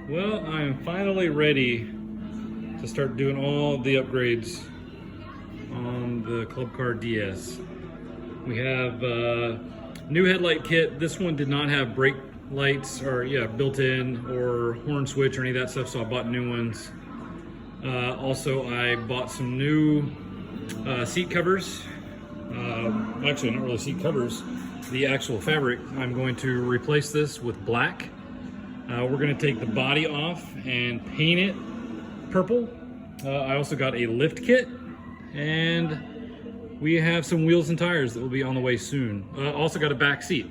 Well, I'm finally ready to start doing all the upgrades on the Club Car DS. We have new headlight kit. This one did not have brake lights or built-in or horn switch or any of that stuff, so I bought new ones. Also, I bought some new seat covers. Actually, not really seat covers, the actual fabric. I'm going to replace this with black. We're going to take the body off and paint it purple. I also got a lift kit, and we have some wheels and tires that will be on the way soon. Also got a back seat.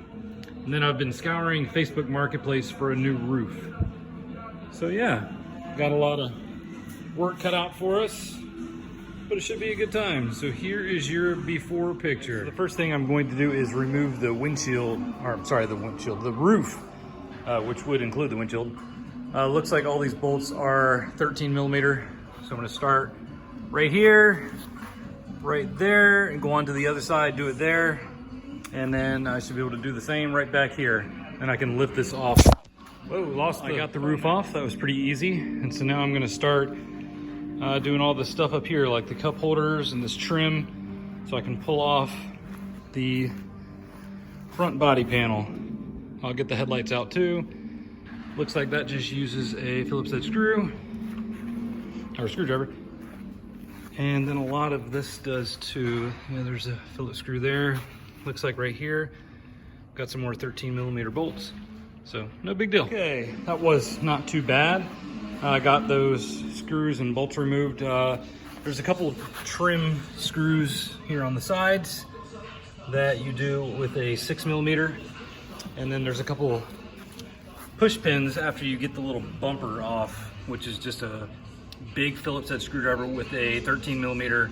And then I've been scouring Facebook Marketplace for a new roof. So yeah, got a lot of work cut out for us, but it should be a good time. So here is your before picture. So the first thing I'm going to do is remove the windshield, or I'm sorry, the roof, which would include the windshield. Looks like all these bolts are 13 millimeter. So I'm gonna start right here, right there, and go on to the other side, do it there. And then I should be able to do the same right back here. And I can lift this off. Whoa, I got the roof off. That was pretty easy. And so now I'm gonna start doing all this stuff up here, like the cup holders and this trim, so I can pull off the front body panel. I'll get the headlights out too. Looks like that just uses a Phillips head screw, or screwdriver. And then a lot of this does too. There's a Phillips screw there. Looks like right here, got some more 13 millimeter bolts. So no big deal. Okay, that was not too bad. I got those screws and bolts removed. There's a couple of trim screws here on the sides that you do with a 6 millimeter. And then there's a couple push pins after you get the little bumper off, which is just a big Phillips head screwdriver with a 13 millimeter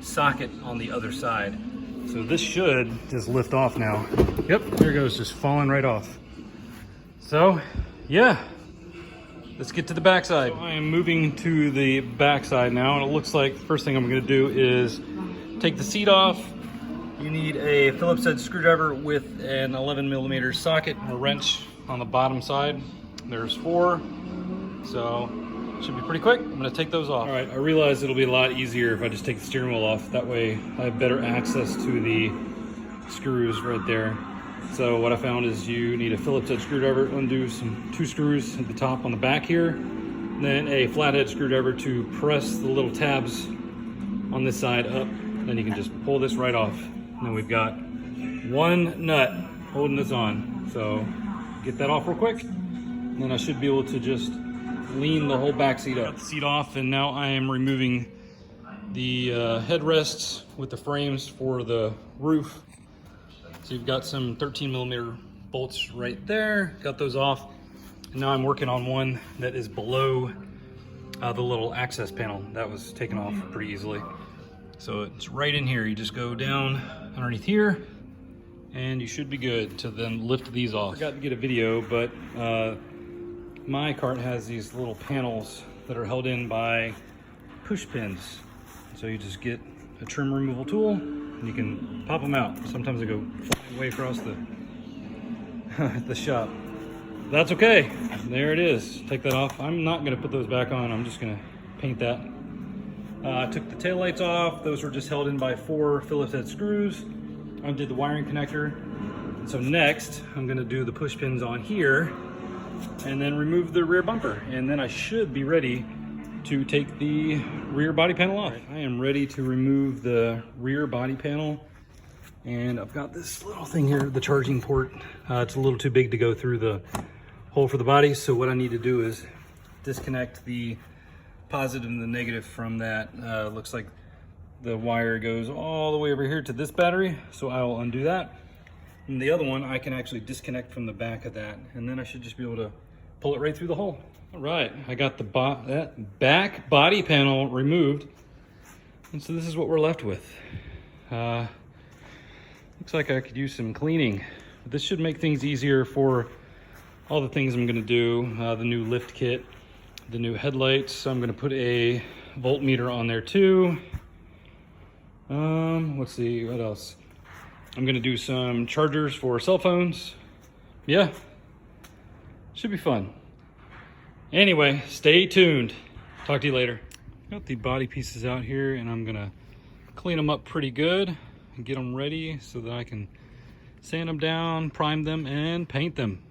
socket on the other side. So this should just lift off now. Yep, there it goes, just falling right off. So yeah, let's get to the backside. So I am moving to the backside now, and it looks like the first thing I'm gonna do is take the seat off. You need a Phillips head screwdriver with an 11 millimeter socket and a wrench on the bottom side. There's 4, so should be pretty quick. I'm gonna take those off. All right, I realize it'll be a lot easier if I just take the steering wheel off. That way I have better access to the screws right there. So what I found is you need a Phillips head screwdriver, undo 2 screws at the top on the back here, then a flathead screwdriver to press the little tabs on this side up. Then you can just pull this right off. And then we've got 1 nut holding this on. So get that off real quick. And then I should be able to just lean the whole back seat up. Got the seat off, and now I am removing the headrests with the frames for the roof. So you've got some 13 millimeter bolts right there. Got those off. And now I'm working on one that is below the little access panel. That was taken off pretty easily. So it's right in here. You just go down underneath here, and you should be good to then lift these off. I forgot to get a video, but my cart has these little panels that are held in by push pins. So you just get a trim removal tool, and you can pop them out. Sometimes they go flying way across the the shop. That's okay. There it is. Take that off. I'm not gonna put those back on. I'm just gonna paint that. I took the taillights off. Those were just held in by 4 Phillips head screws. Undid the wiring connector. And so next, I'm gonna do the push pins on here and then remove the rear bumper. And then I should be ready to take the rear body panel off. I am ready to remove the rear body panel. And I've got this little thing here, the charging port. It's a little too big to go through the hole for the body. So what I need to do is disconnect the positive and the negative from that. Looks like the wire goes all the way over here to this battery. So I will undo that. And the other one, I can actually disconnect from the back of that. And then I should just be able to pull it right through the hole. All right, I got the that back body panel removed. And so this is what we're left with. Looks like I could use some cleaning. This should make things easier for all the things I'm gonna do. The new lift kit, the new headlights. So I'm gonna put a voltmeter on there too. Let's see, what else? I'm gonna do some chargers for cell phones. Yeah, should be fun. Anyway, stay tuned. Talk to you later. Got the body pieces out here, and I'm gonna clean them up pretty good and get them ready so that I can sand them down, prime them, and paint them.